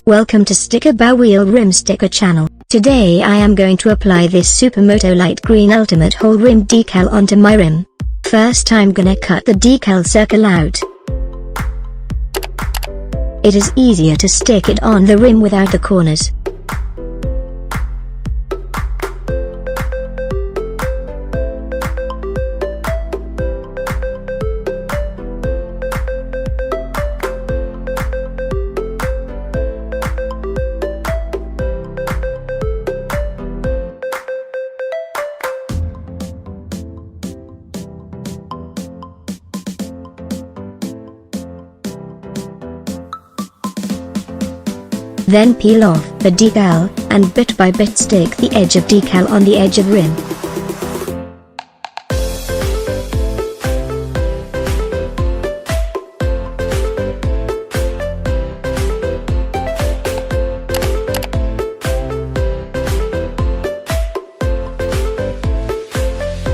Welcome to StickerBao Wheel Rim Sticker channel. Today I am going to apply this Supermoto light green ultimate whole rim decal onto my rim. First I'm gonna cut the decal circle out. It is easier to stick it on the rim without the corners. Then peel off the decal, and bit by bit stick the edge of decal on the edge of rim.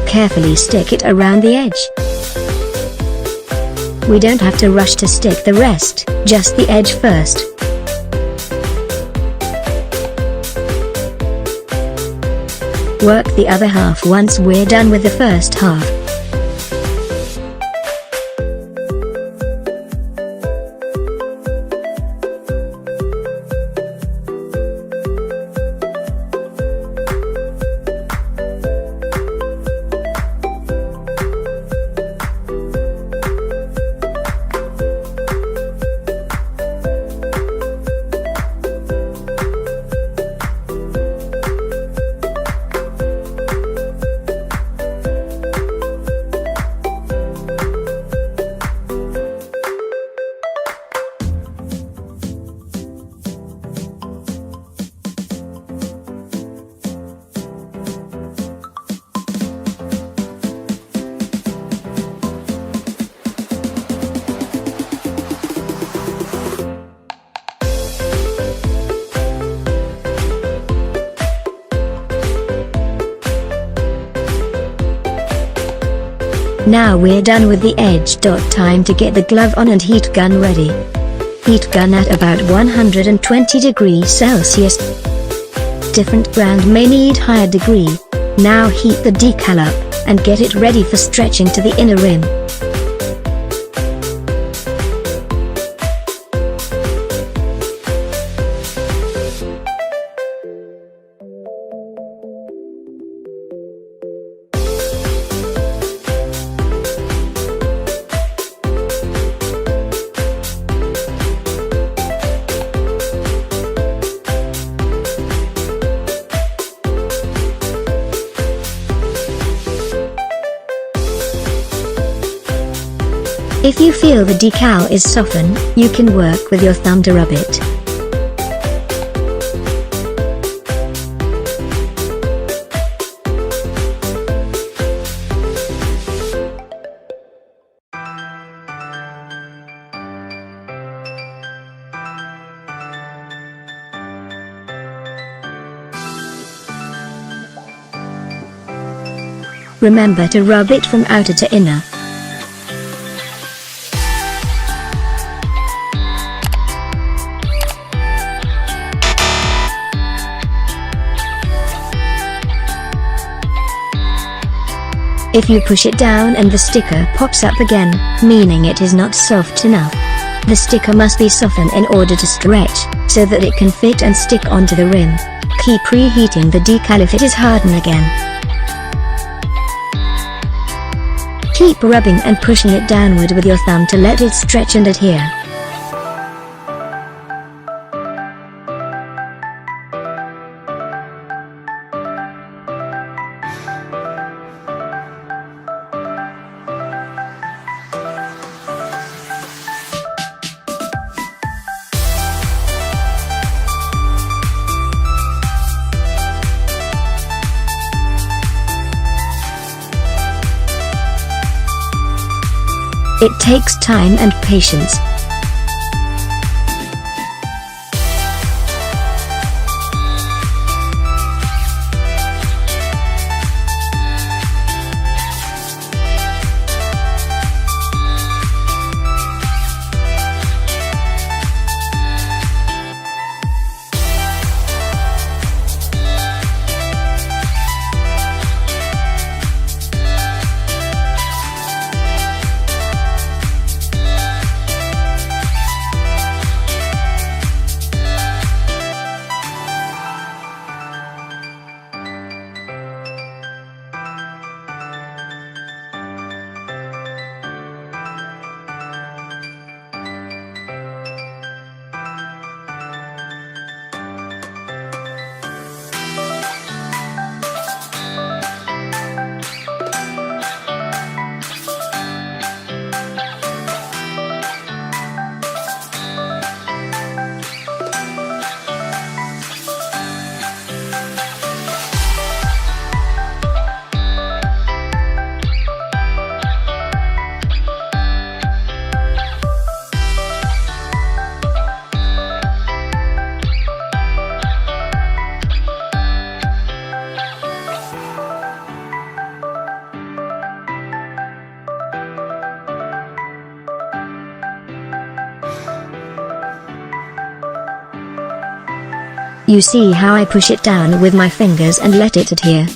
Carefully stick it around the edge. We don't have to rush to stick the rest, just the edge first. Work the other half once we're done with the first half. Now we're done with the edge. Time to get the glove on and heat gun ready. Heat gun at about 120 degrees Celsius. Different brand may need higher degree. Now heat the decal up, and get it ready for stretching to the inner rim. If you feel the decal is softened, you can work with your thumb to rub it. Remember to rub it from outer to inner. If you push it down and the sticker pops up again, meaning it is not soft enough. The sticker must be softened in order to stretch, so that it can fit and stick onto the rim. Keep preheating the decal if it is hardened again. Keep rubbing and pushing it downward with your thumb to let it stretch and adhere. It takes time and patience. You see how I push it down with my fingers and let it adhere.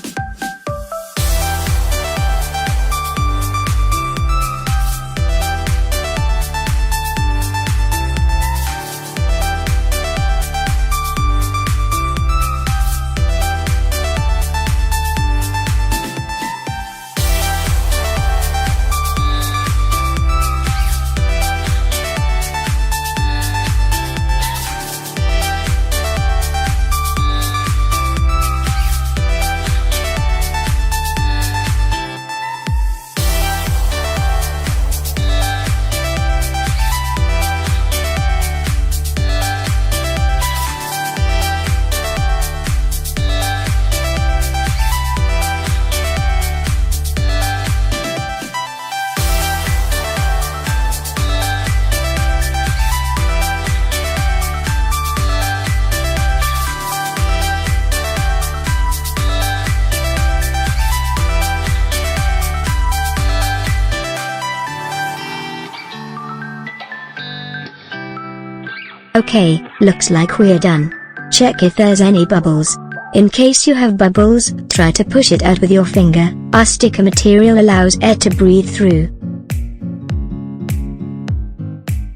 Okay, looks like we're done. Check if there's any bubbles. In case you have bubbles, try to push it out with your finger. Our sticker material allows air to breathe through.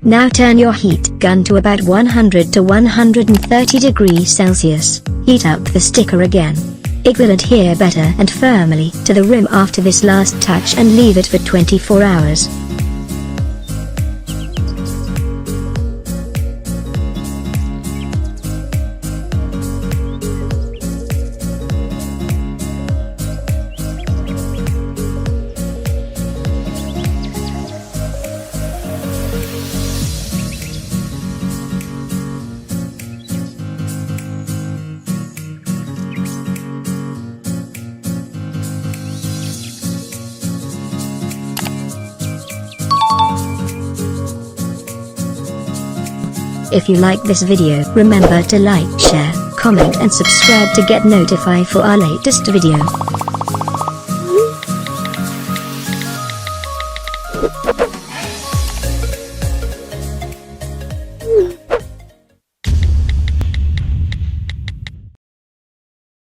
Now turn your heat gun to about 100 to 130 degrees Celsius. Heat up the sticker again. It will adhere better and firmly to the rim after this last touch, and leave it for 24 hours. If you like this video, remember to like, share, comment and subscribe to get notified for our latest video.